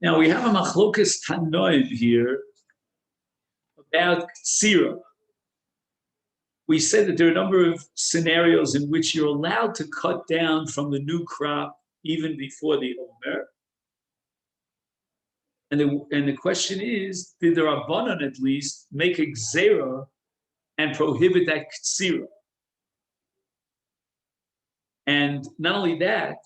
Now we have a machlokas tanoim here about ksira. We said that there are a number of scenarios in which you're allowed to cut down from the new crop even before the Omer. And the question is, did the Rabbanan at least make a gzera and prohibit that ksira? And not only that,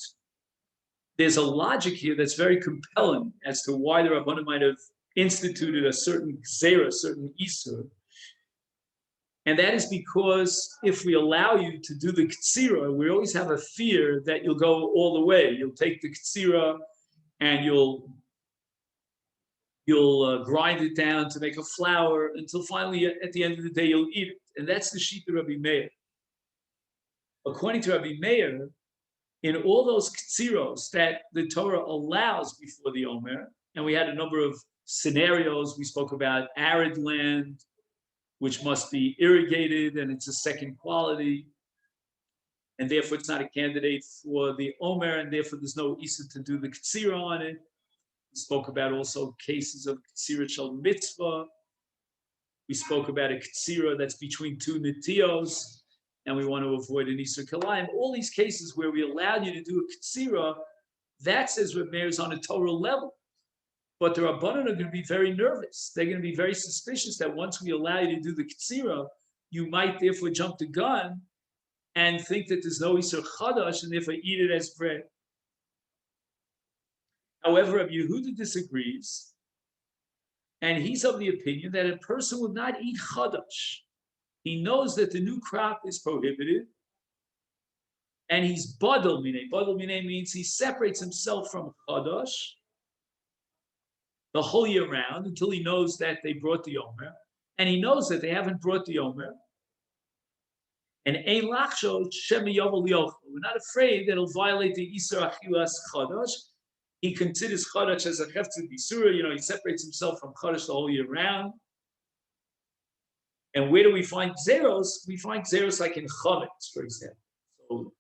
there's a logic here that's very compelling as to why the Rabbanan might have instituted a certain gzera, a certain isur. And that is because if we allow you to do the ktsira, we always have a fear that you'll go all the way. You'll take the ktsira and you'll grind it down to make a flour until finally, at the end of the day, you'll eat it. And that's the sheet of Rabbi Meir. According to Rabbi Meir, in all those ktsiros that the Torah allows before the Omer, and we had a number of scenarios. We spoke about arid land, which must be irrigated, and it's a second quality, and therefore it's not a candidate for the Omer, and therefore there's no Issa to do the Ktsira on it. We spoke about also cases of Ktsira Shel Mitzvah. We spoke about a Ktsira that's between two Netios, and we want to avoid an Issa Kalayim. All these cases where we allowed you to do a Ktsira, that says Reb Meir is on a Torah level. But the Rabbanan are going to be very nervous. They're going to be very suspicious that once we allow you to do the Ktsira, you might therefore jump the gun and think that there's no Isur Chadash and therefore eat it as bread. However, Rabbi Yehuda disagrees, and he's of the opinion that a person would not eat Chadash. He knows that the new crop is prohibited, and he's Badal Minei. Badal Minei means he separates himself from Chadash the whole year round until he knows that they brought the Omer, and he knows that they haven't brought the Omer. And Ein Lachsho Shemi Yovel Yochel. We're not afraid that it'll violate the Isur Achilas Chadash. He considers Chadash as a Heftzid Bisura. He separates himself from Chadash the whole year round. And where do we find Zeros? We find Zeros like in Chametz, for example. So,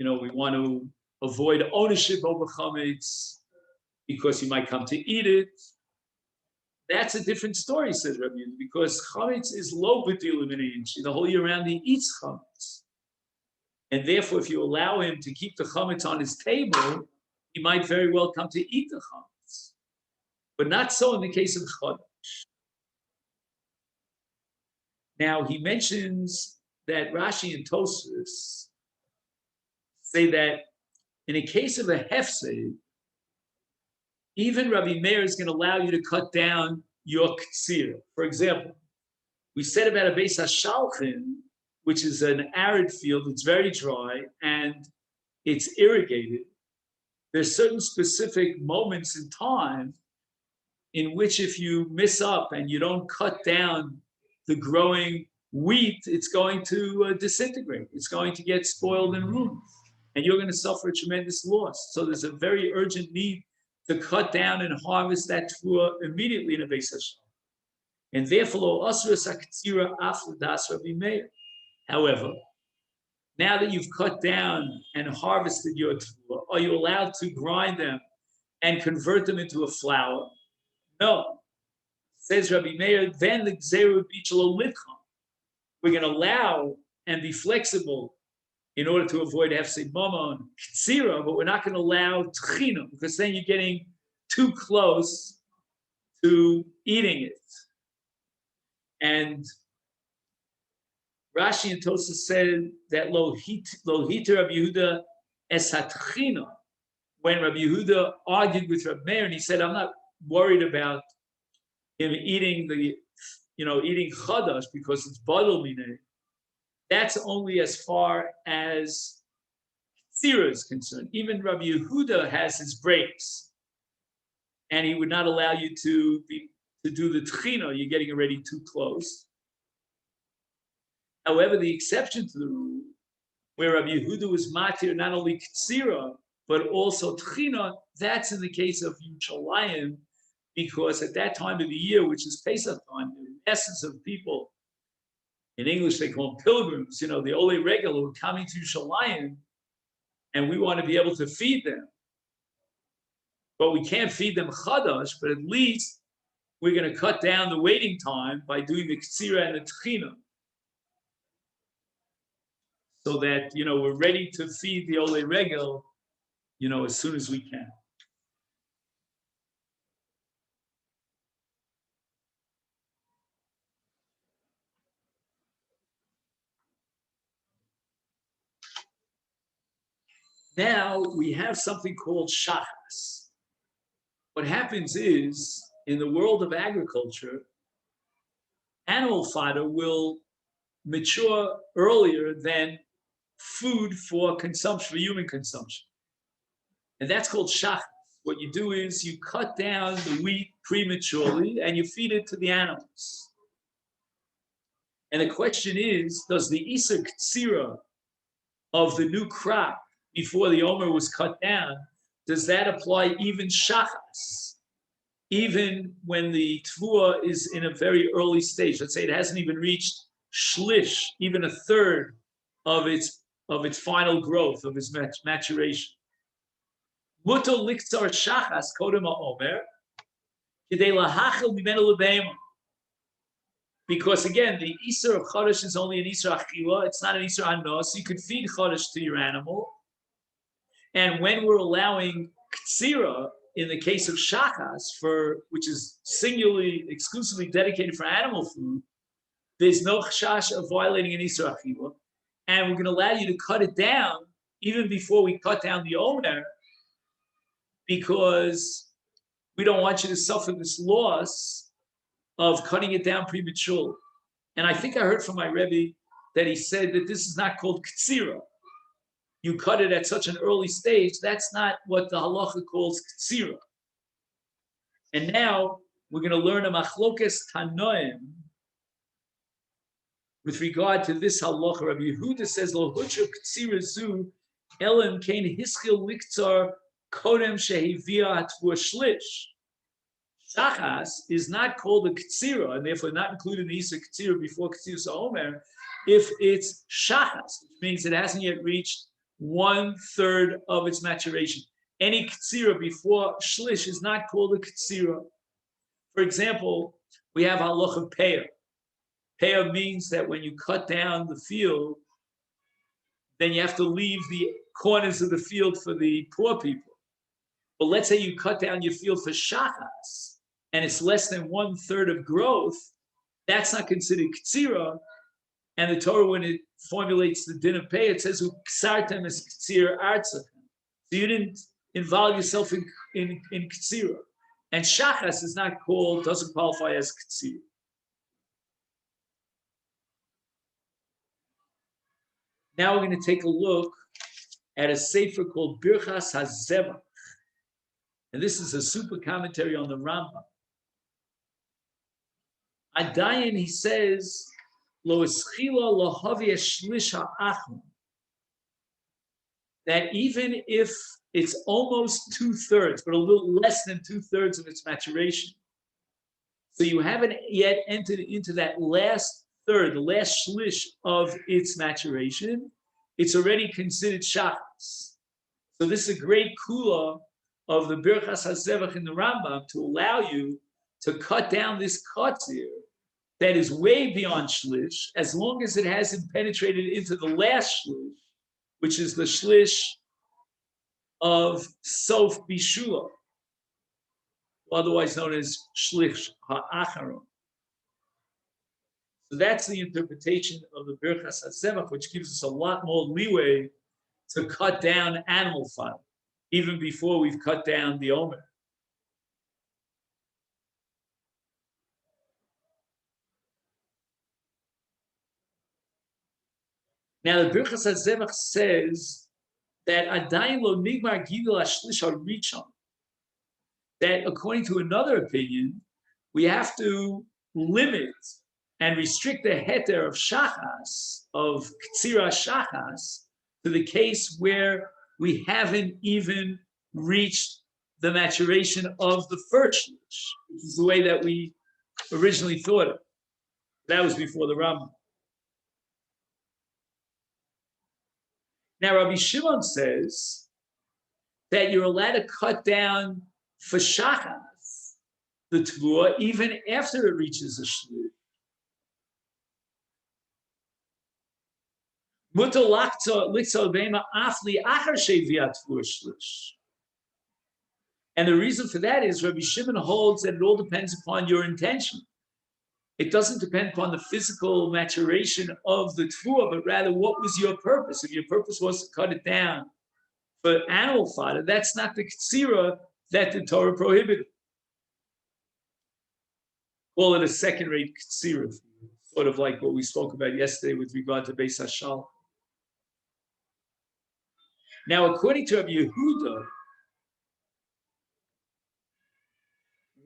we want to avoid ownership over Chametz because you might come to eat it. That's a different story, says Rabbi Yehuda, because Chametz is low b'dil minei. The whole year round he eats Chametz. And therefore, if you allow him to keep the Chametz on his table, he might very well come to eat the Chametz. But not so in the case of Chadash. Now, he mentions that Rashi and Tosfos say that in a case of a hefsed, even Rabbi Meir is going to allow you to cut down your ktsir. For example, we said about a Beis HaShalchin, which is an arid field, it's very dry, and it's irrigated. There's certain specific moments in time in which if you miss up and you don't cut down the growing wheat, it's going to disintegrate. It's going to get spoiled and ruined, and you're going to suffer a tremendous loss. So there's a very urgent need to cut down and harvest that tefua immediately in a Beis Hashem. And therefore, however, now that you've cut down and harvested your tefua, are you allowed to grind them and convert them into a flour? No. Says Rabbi Meir, then the Gzeru would be Chelo Lidcham. We're going to allow and be flexible in order to avoid Hefsei Mamon, Ktsira, but we're not going to allow Tchina, because then you're getting too close to eating it. And Rashi and Tosfos said that Lo Hita Rabbi Yehuda es hatchina, when Rabbi Yehuda argued with Rabbi Meir, and he said, I'm not worried about him eating eating chadash because it's badal minei. That's only as far as Tzira is concerned. Even Rabbi Yehuda has his breaks, and he would not allow you to do the tchina. You're getting already too close. However, the exception to the rule, where Rabbi Yehuda was matir not only Tzira but also tchina, that's in the case of Yerushalayim, because at that time of the year, which is Pesach time, the essence of people, in English they call them pilgrims, the Ole Regel who are coming to Yerushalayim, and we want to be able to feed them. but we can't feed them chadash, but at least we're going to cut down the waiting time by doing the ktsira and the tchina, so that, we're ready to feed the ole regel, as soon as we can. Now we have something called shachas. What happens is, in the world of agriculture, animal fodder will mature earlier than food for consumption, for human consumption. And that's called shachas. What you do is you cut down the wheat prematurely and you feed it to the animals. And the question is, does the Isser Ktsira of the new crop before the Omer was cut down, does that apply even shachas? Even when the tvua is in a very early stage, let's say it hasn't even reached shlish, even a third of its final growth, of its maturation. Muto liktzar shachas kodem ha'omer kidei lahachel mimenu lebeima. Because again, the Isser of Chodesh is only an Isser Achila, it's not an Isser Anos. So you could feed Chodesh to your animal. And when we're allowing Ktsira, in the case of Shachas, which is singularly, exclusively dedicated for animal food, there's no chash of violating an Isser Achila. And we're going to allow you to cut it down even before we cut down the Omer, because we don't want you to suffer this loss of cutting it down prematurely. And I think I heard from my Rebbe that he said that this is not called ktsira. You cut it at such an early stage, that's not what the halacha calls ktsira. And now we're going to learn a machlokes tanoim with regard to this halacha. Rabbi Yehuda says, Lo hutra ktsira zu elam kain hischil liktzar kodem shehivia hatvua shlish. Shachas is not called a ktsira, and therefore not included in the Isser ktsira before ktsira sa'omer, if it's shachas, which means it hasn't yet reached 1/3 of its maturation. Any ktsira before shlish is not called a ktsira. For example, we have halacha peah. Peah means that when you cut down the field, then you have to leave the corners of the field for the poor people. But let's say you cut down your field for shachas, and it's less than 1/3 of growth, that's not considered ktsira. And the Torah, when it formulates the din of pay, it says, "Ksartem es ktsira artzachem." So you didn't involve yourself in ktsira. And shachas is not called, doesn't qualify as ktsira. Now we're going to take a look at a sefer called Birchas HaZevach. And this is a super commentary on the Rambam. Adayin, he says, Lo eschila lo havi shlish ha'achron, that even if it's almost 2/3, but a little less than 2/3 of its maturation, so you haven't yet entered into that last third, the last shlish of its maturation, it's already considered shachas. So this is a great kula of the Birchas HaZevach in the Rambam to allow you to cut down this katzir that is way beyond shlish, as long as it hasn't penetrated into the last shlish, which is the shlish of sof bishula, otherwise known as shlish ha'acharon. So that's the interpretation of the Birchas HaZevach, which gives us a lot more leeway to cut down animal fodder, even before we've cut down the omer. Now the Birchas HaZevach says that adayin lo nigmar gidul hashlish harichon, that according to another opinion, we have to limit and restrict the heter of shachas, of ktsira shachas, to the case where we haven't even reached the maturation of the first shlish, which is the way that we originally thought of. That was before the Rambam. Now, Rabbi Shimon says that you're allowed to cut down for shachas, the tvua, even after it reaches a shlish. Mutar liktza beima afli achar sheviat tvua shlish. And the reason for that is Rabbi Shimon holds that it all depends upon your intention. It doesn't depend upon the physical maturation of the tfuah, but rather what was your purpose. If your purpose was to cut it down for animal fodder, that's not the ktsira that the Torah prohibited. Call it a second-rate ktsira, sort of like what we spoke about yesterday with regard to Beis Hashal. Now, according to Rabbi Yehuda,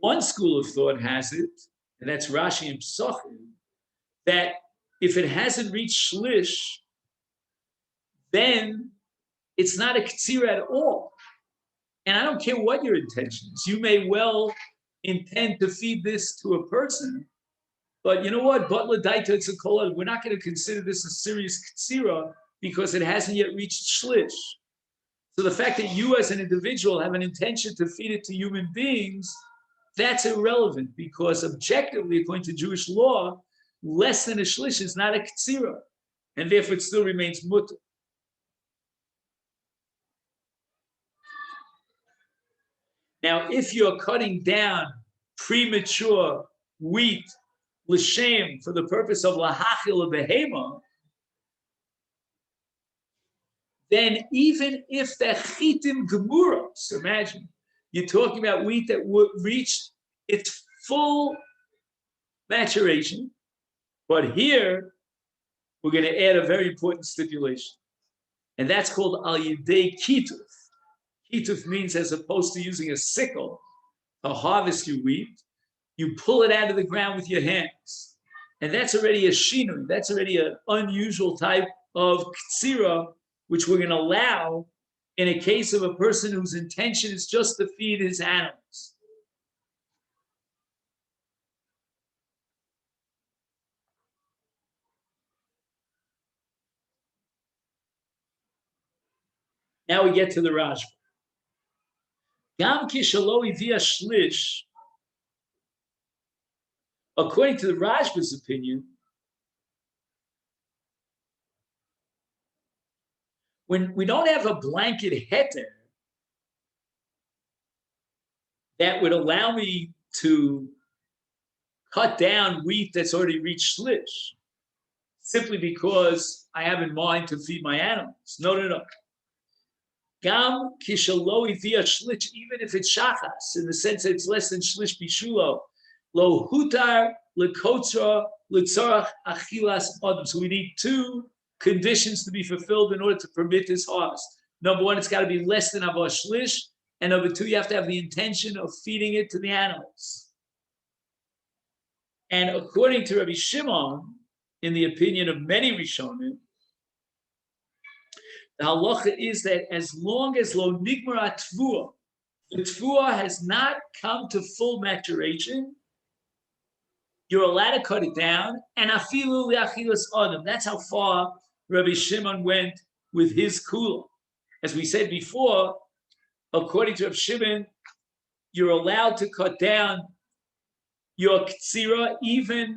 one school of thought has it, and that's Rashi and Psachim, that if it hasn't reached shlish, then it's not a ktsira at all. And I don't care what your intention is. You may well intend to feed this to a person, but you know what? We're not going to consider this a serious ktsira because it hasn't yet reached shlish. So the fact that you as an individual have an intention to feed it to human beings, that's irrelevant because objectively, according to Jewish law, less than a shlish is not a ktsira, and therefore it still remains mutter. Now, if you're cutting down premature wheat, l'shem, for the purpose of lahachil a behema, then even if the chitim gemura, so imagine, you're talking about wheat that reached its full maturation, but here we're going to add a very important stipulation, and that's called al yidei kituf. Kituf means as opposed to using a sickle to harvest your wheat, you pull it out of the ground with your hands. And that's already a shinui. That's already an unusual type of ktsira, which we're going to allow in a case of a person whose intention is just to feed his animals. Now we get to the Rashba. Gam kishaloi via shlish, according to the Rashba's opinion, when we don't have a blanket heter that would allow me to cut down wheat that's already reached shlish, simply because I have in mind to feed my animals. No. Gam kishaloi via shlish, even if it's shachas, in the sense that it's less than shlish bishulo, lo hutar lekotra letzarach achilas adam. So we need two conditions to be fulfilled in order to permit this harvest. Number one, it's got to be less than avah shlish, and number two, you have to have the intention of feeding it to the animals. And according to Rabbi Shimon, in the opinion of many Rishonim, the halacha is that as long as lo nigmar tvua, the tvua has not come to full maturation, you're allowed to cut it down. And afilu leachilas adam. That's how far Rabbi Shimon went with his kula. As we said before, according to Rabbi Shimon, you're allowed to cut down your ktsira even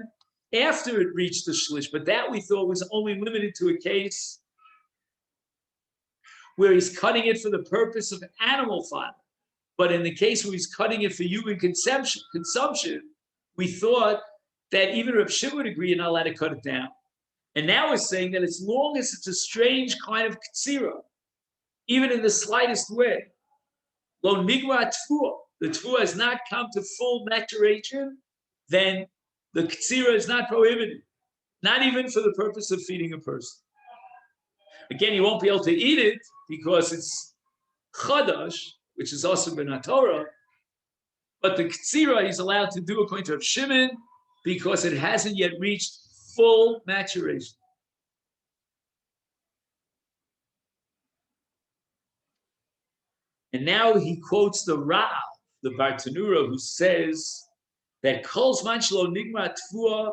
after it reached the shlish. But that we thought was only limited to a case where he's cutting it for the purpose of animal fodder. But in the case where he's cutting it for human consumption, we thought that even Reb Shimon would agree you're not allowed to cut it down. And now we're saying that as long as it's a strange kind of ktsira, even in the slightest way, lo nigma tfuah, the tfuah has not come to full maturation, then the ktsira is not prohibited, not even for the purpose of feeding a person. Again, you won't be able to eat it because it's chadash, which is also ben Torah, but the ktsira he's allowed to do according to Rav Shimon because it hasn't yet reached full maturation. And now he quotes the Ra'al, the Bartanura, who says that kol zman shelo nigma tfuah,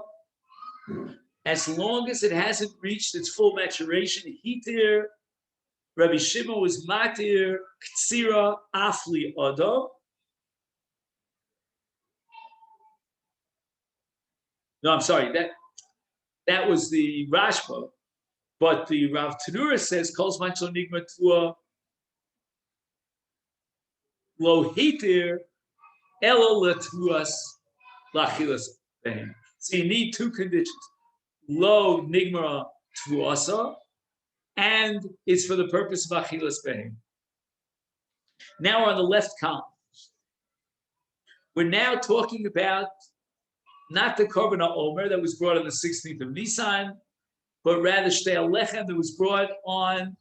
as long as it hasn't reached its full maturation, hitir, Rabbi Shimon was matir ktsira afli odo, No, I'm sorry. That was the Rashba, but the Rav Tanura says Kol Zman Shel Nigma Tua Lo Hitir Elo Latuas Lachilas Behem. So you need two conditions: Lo Nigma Tuasa, and it's for the purpose of Achilas Behem. Now we're on the left column. We're now talking about not the Korban HaOmer that was brought on the 16th of Nisan, but rather Shtei Alechem that was brought on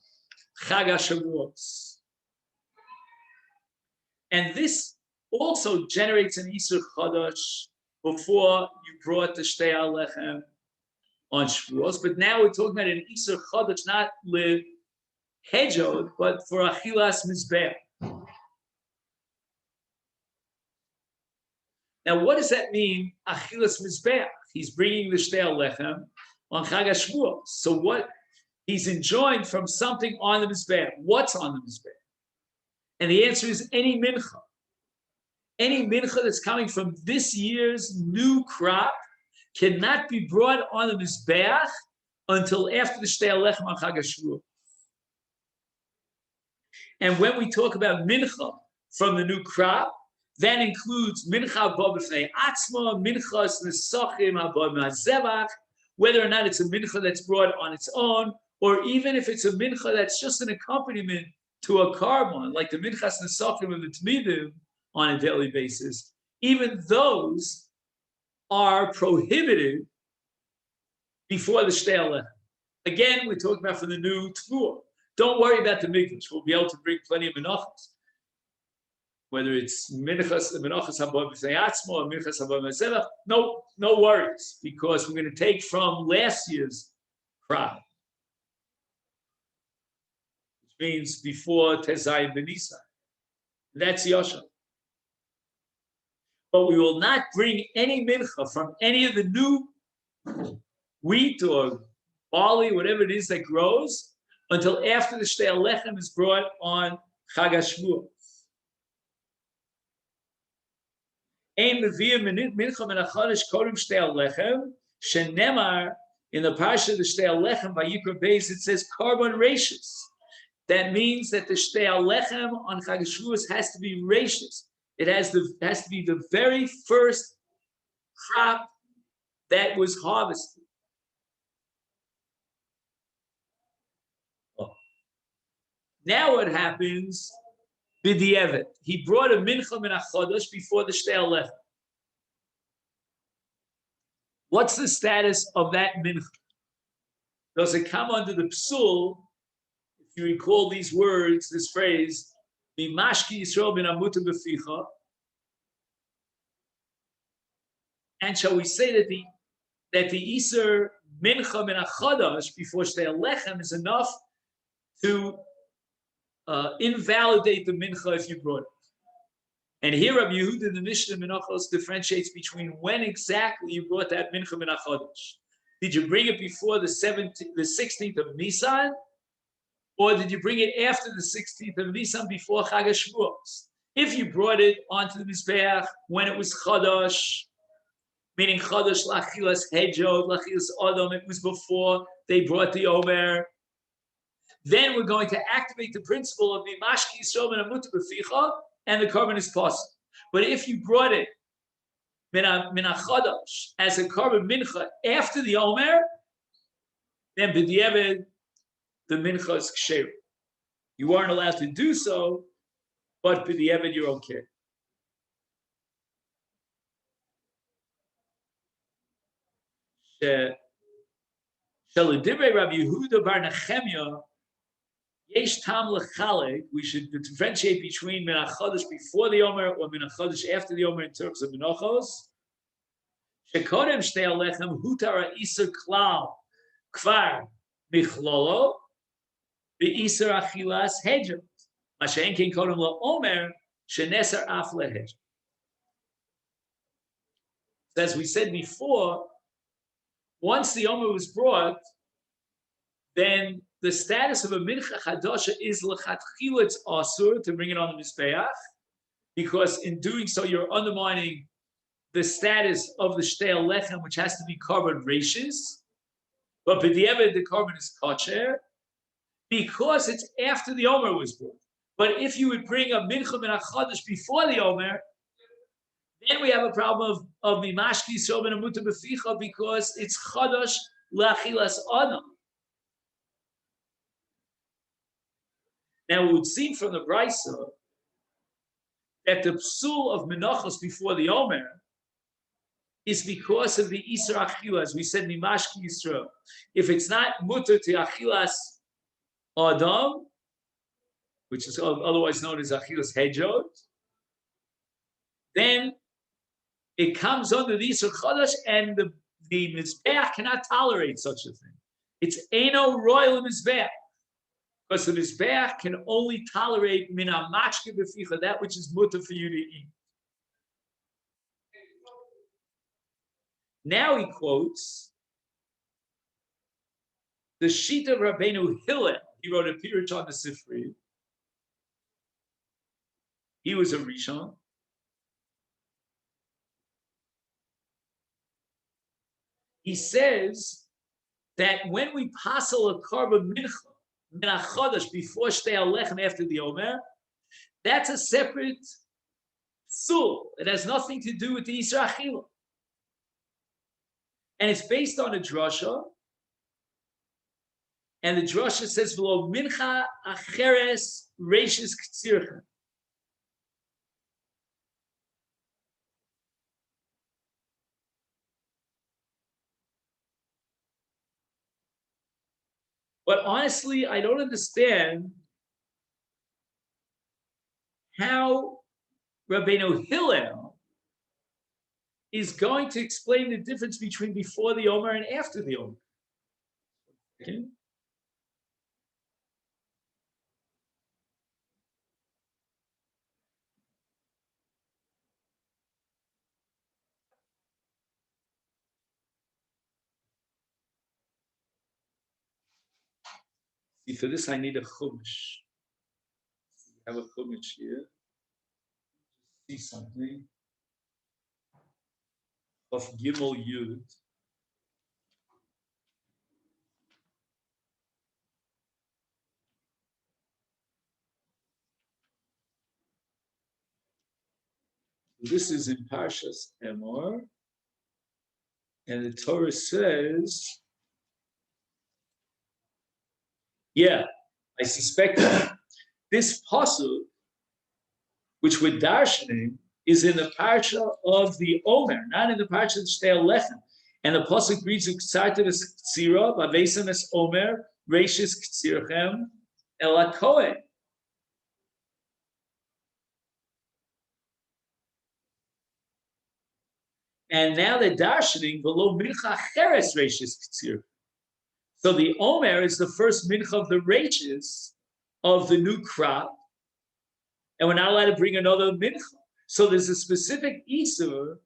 Chag HaShavuos. And this also generates an Isur Chodosh before you brought the Shtei Alechem on Shavuos. But now we're talking about an Isur Chodosh, not Hejod, but for Achilas Mizbeach. Now, what does that mean? Achilas Mizbeach. He's bringing the Shtei Alechem on Chag HaShavuos. So what? He's enjoined from something on the Mizbeach. What's on the Mizbeach? And the answer is any mincha. Any mincha that's coming from this year's new crop cannot be brought on the Mizbeach until after the Shtei Alechem on Chag HaShavuos. And when we talk about mincha from the new crop, that includes mincha haba b'fnei atzma, minchas nesachim haba ma'zevach, whether or not it's a mincha that's brought on its own, or even if it's a mincha that's just an accompaniment to a carbon, like the minchas nesachim of the tmidim on a daily basis. Even those are prohibited before the Shtei Alechem. Again, we're talking about for the new tfuah. Don't worry about the mikdash. We'll be able to bring plenty of menachos. Whether it's minchas haba b'fnei atzma or minchas haba ma'zevach, no worries, because we're going to take from last year's crop, which means before Tezayim B'Nisan. That's Yosha. But we will not bring any mincha from any of the new wheat or barley, whatever it is that grows, until after the Shtei Alechem is brought on Chag HaShavuos. Ein meviyah mincha min hachodesh kodem Shtei Alechem shenemar in the parsha of the Shtei Alechem by Yikra Beis it says carbon rachis. That means that the Shtei Alechem on Chag HaShavuos has to be rachis. It has to be the very first crop that was harvested. Now what happens? B'di'evet. He brought a mincha min hachodesh before the Shtei Alechem. What's the status of that mincha? Does it come under the psul? If you recall these words, this phrase, "Mimashki Yisrael bin amuta b'ficha," and shall we say that the iser mincha min hachodesh before Shtei Alechem is enough to invalidate the mincha if you brought it. And here Rabbi Yehuda, the Mishnah Menachos, differentiates between when exactly you brought that mincha min hachodesh. Did you bring it before the 16th of Nisan, or did you bring it after the 16th of Nisan before Chag HaShavuos? If you brought it onto the Mizbeach when it was Chodosh, meaning Chodosh Lachilas Hejod, Lachilas Odom, it was before they brought the Omer, then we're going to activate the principle of Mimashki Yisrael ben Amuta B'Ficha, and the carbon is possible. But if you brought it min hachodesh as a carbon mincha after the Omer, then b'di'evet the mincha is ksher. You aren't allowed to do so, but b'di'evet you're okay. Shaladivrei Rabbi Yehuda bar Nechemya. Yesh tam lechalek. We should differentiate between min hachodesh before the Omer or min hachodesh after the Omer in terms of menachos. Shekodem Shtei Alechem hutara iser klal kvar michlolo beiser achilas hejot. Mashen ken kodem lo Omer sheneser af lehejot. As we said before, once the Omer was brought, then the status of a mincha chadasha is lechatchila it's asur to bring it on the mizbeach, because in doing so you're undermining the status of the shtei lechem, which has to be carbon rachis, but b'diavad the carbon is kosher because it's after the Omer was brought. But if you would bring a mincha and a chadash before the Omer, then we have a problem of mimashki yisrael ben amuta beficha because it's chadash lachilas adam. Now it would seem from the Brisa that the psul of menachos before the Omer is because of the Isra Achila, as we said, Mimashki Yisrael. If it's not mutter to Achilas Adam, which is otherwise known as Achilas Hejot, then it comes under the Isra Chodesh, and the Mizbeach cannot tolerate such a thing. It's Eino Royal Mizbeach, because the Mizbeach can only tolerate Mina Mashke Beficha, that which is mutter for you to eat. Now he quotes the Shita of Rabbeinu Hillel. He wrote a Pirush on the Sifri. He was a Rishon. He says that when we passel a carbon mincha, min chodesh before shtei alechem after the Omer, that's a separate sul. It has nothing to do with the Yisra Achila. And it's based on a drasha. And the drasha says, "V'lo mincha acheres reishis k'tzircha." But honestly, I don't understand how Rabbeinu Hillel is going to explain the difference between before the Omer and after the Omer. Okay? See, for this I need a chumash. I have a chumash here. See something. Of Gimel Yud. This is in Parshas Emor, and the Torah says, yeah, I suspect this pasuk, which we're darshaning, is in the parsha of the Omer, not in the parsha of Shtei Lechem. And the pasuk reads, "Uksartev ktsira b'avesem es Omer reishis ktsirchem el hakohen." And now they're darshaning below mincha cheres reishis ktsir. So the Omer is the first mincha of the reishis of the new crop, and we're not allowed to bring another mincha. So there's a specific isur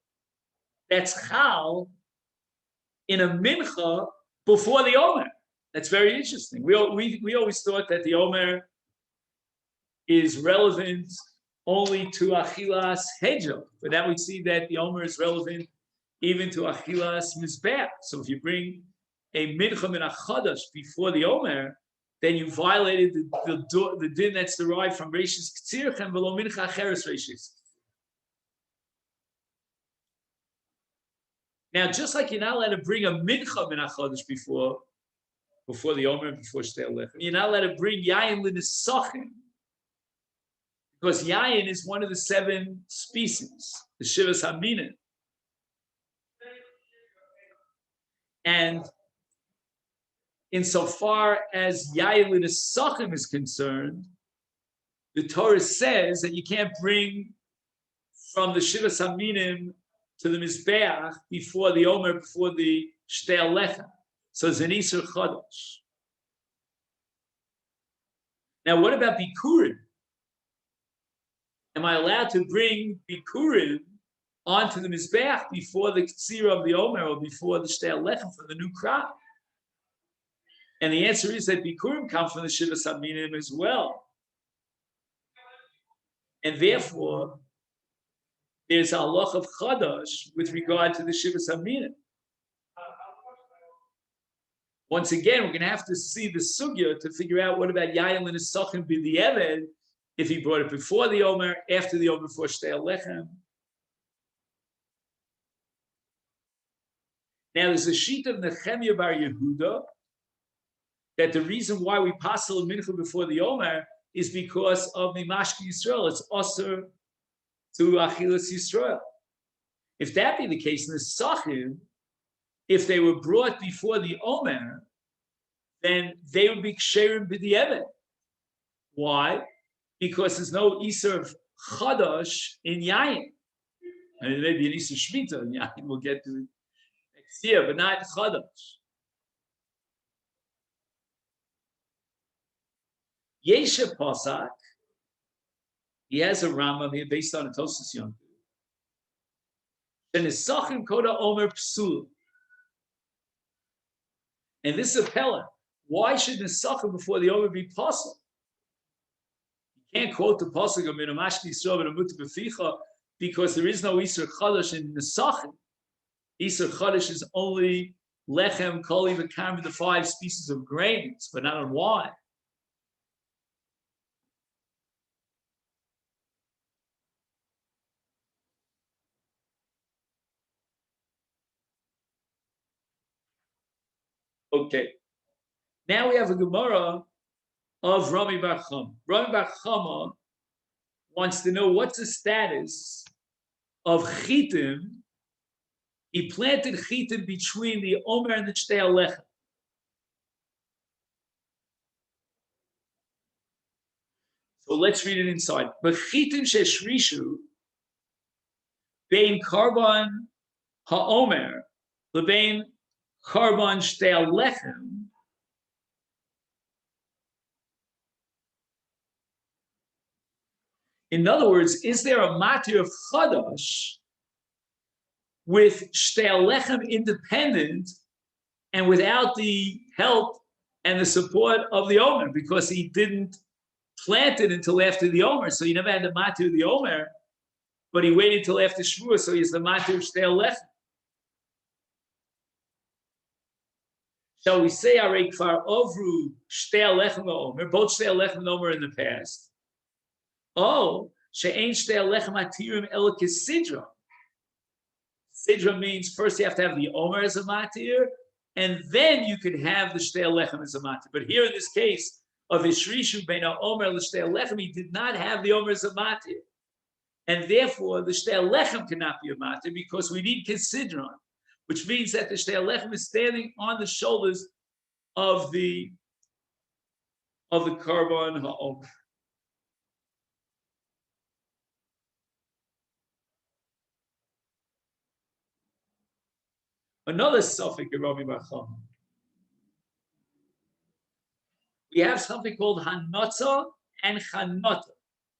that's chal in a mincha before the Omer. That's very interesting. We always thought that the Omer is relevant only to achilas hejo, but now we see that the Omer is relevant even to achilas mizbeach. So if you bring a mincha min achadash before the Omer, then you violated the din that's derived from reishis k'tzirchem below mincha acheres reishis. Now, just like you're not allowed to bring a mincha min achadash before the Omer, before Shtei Lechem, you're not allowed to bring yayin l'nisachim, because yayin is one of the 7 species, the shivas haminim. And insofar as yayin l'nisachim is concerned, the Torah says that you can't bring from the shivas haminim to the Mizbeach before the Omer, before the Shtei Lechem. So it's an Isur Chodesh. Now, what about Bikurim? Am I allowed to bring Bikurim onto the Mizbeach before the Ktsira of the Omer or before the Shtei Lechem for the new crop? And the answer is that Bikurim come from the Shivas Haminim as well. And therefore, there's a halach of chadash with regard to the shivas hamina. Once again, we're going to have to see the sugya to figure out what about yayin and nesachim b'di'eved, if he brought it before the omer, after the omer, before shtei alechem. Now, there's a sheet of Nechemia bar Yehuda that the reason why we pass a mincha before the omer is because of Mimashki Yisrael. It's osur to Achilas Yisrael. If that be the case, in the Sachim, if they were brought before the Omer, then they would be ksherim b'di'eved. Why? Because there's no Isser of Chadash in Yayin. I mean, maybe an Isser Shmita in Yayin, we'll get to it next year, but not Chadash. Yeshe Pasak, he has a Rambam here based on a Tosas Yom. Then is Sachim Koda Omer Psul. And this is a Pella. Why should the Sachim before the Omer be possible? You can't quote the Pasuk of Minamashki Yisrael and Amut Beficha because there is no Isser Chadash in the Sachim. Isser Chadash is only Lechem, Koli, V'Karm, the 5 species of grains, but not on wine. Okay. Now we have a Gemara of Rami Bar Chama. Rami Bar Chama wants to know what's the status of Chitim. He planted Chitim between the Omer and the Shtei Alechem. So let's read it inside. But Chitim sheshrishu bein Karban HaOmer lebein Karban Shtei Alechem. In other words, is there a matir of Chadash with Shtei Alechem independent and without the help and the support of the Omer, because he didn't plant it until after the Omer, so he never had the matir of the Omer, but he waited until after Shavuot, so he's the matir of Shtei Alechem. Shall we say Arei Kfar Ovru Shtei Alechem Omer, both Shtei Alechem and Omer in the past? Oh, she'ein Shtei Alechem atirim el kesidra. Sidra means first you have to have the Omer as a matir, and then you could have the Shtei Alechem as a matir. But here in this case of Ishrishu bein Omer l'Shtei Alechem, he did not have the Omer as a matir, and therefore the Shtei Alechem cannot be a matir because we need kesidron, which means that the Shtei Alechem is standing on the shoulders of the Karban HaOmer. Another suffix in Rami Bar Chama. We have something called Hanotza and Chanota.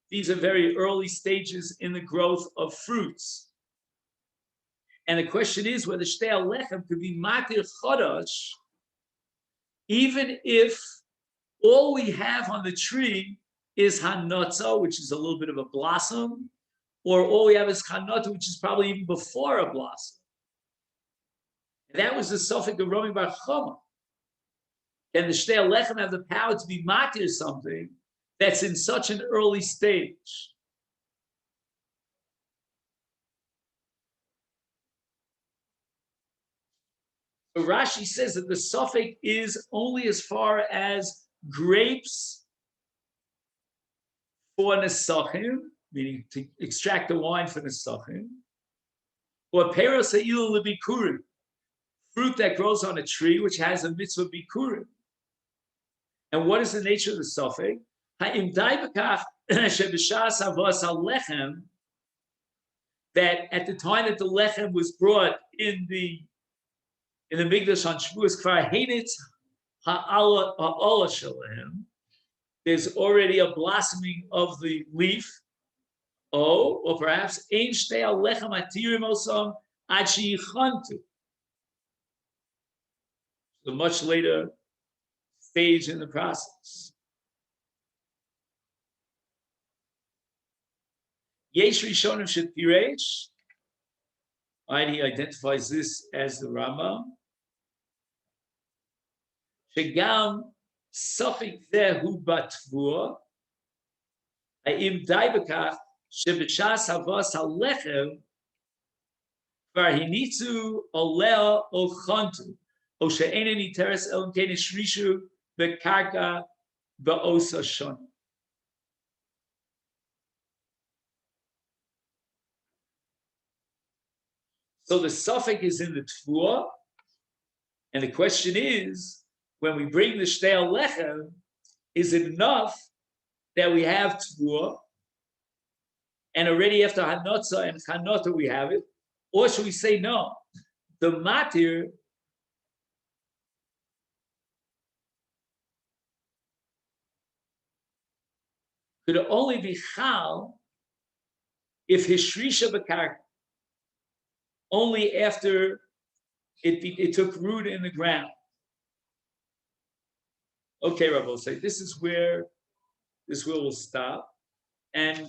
These are very early stages in the growth of fruits. And the question is whether Shtei Alechem could be Matir Chodosh, even if all we have on the tree is Hanotza, which is a little bit of a blossom, or all we have is Chanota, which is probably even before a blossom. That was the suffix of Rami Bar Chama. Can the Shtei Alechem have the power to be matir something that's in such an early stage? So Rashi says that the suffix is only as far as grapes for nesachim, meaning to extract the wine for nesachim, or peros ha'il lebikurim, fruit that grows on a tree, which has a mitzvah bikurim. And what is the nature of the suffix? That at the time that the lechem was brought in the Mikdash on Shavuos, kvar henitz ha'ala shalem, there's already a blossoming of the leaf. Oh, or perhaps ein shtei alechem atirim osam ad sheyichantu. A much later stage in the process. Yesh Rishonim Shetiresh. Right, he identifies this as the Rambam. Shegam Safik Zehu Batvur. Ha'im Daibakach Shebechas Havas Halechem Varhinitzu Olea Ochantu O She'eneni Teres El Kene Shrishu Bekarka Be'osa Shon. So the suffix is in the tfuah, and the question is, when we bring the shtei lechem, is it enough that we have tfuah, and already after hanotza and chanota we have it, or should we say no? The matir could only be chal if hishrisha b'karka, only after it took root in the ground. Okay, Rabbi, say this is where will stop, and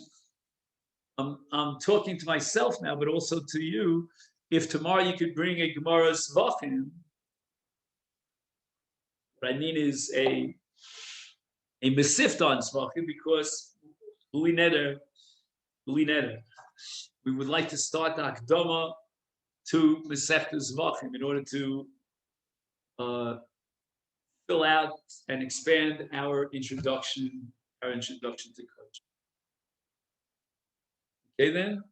I'm talking to myself now, but also to you. If tomorrow you could bring a Gemara's Vachim, what I mean is a Mesifta on Zvachim, because B'li Neder, we would like to start the Akdama to Mesefta Zvachim in order to fill out and expand our introduction to Kodshim. Okay then?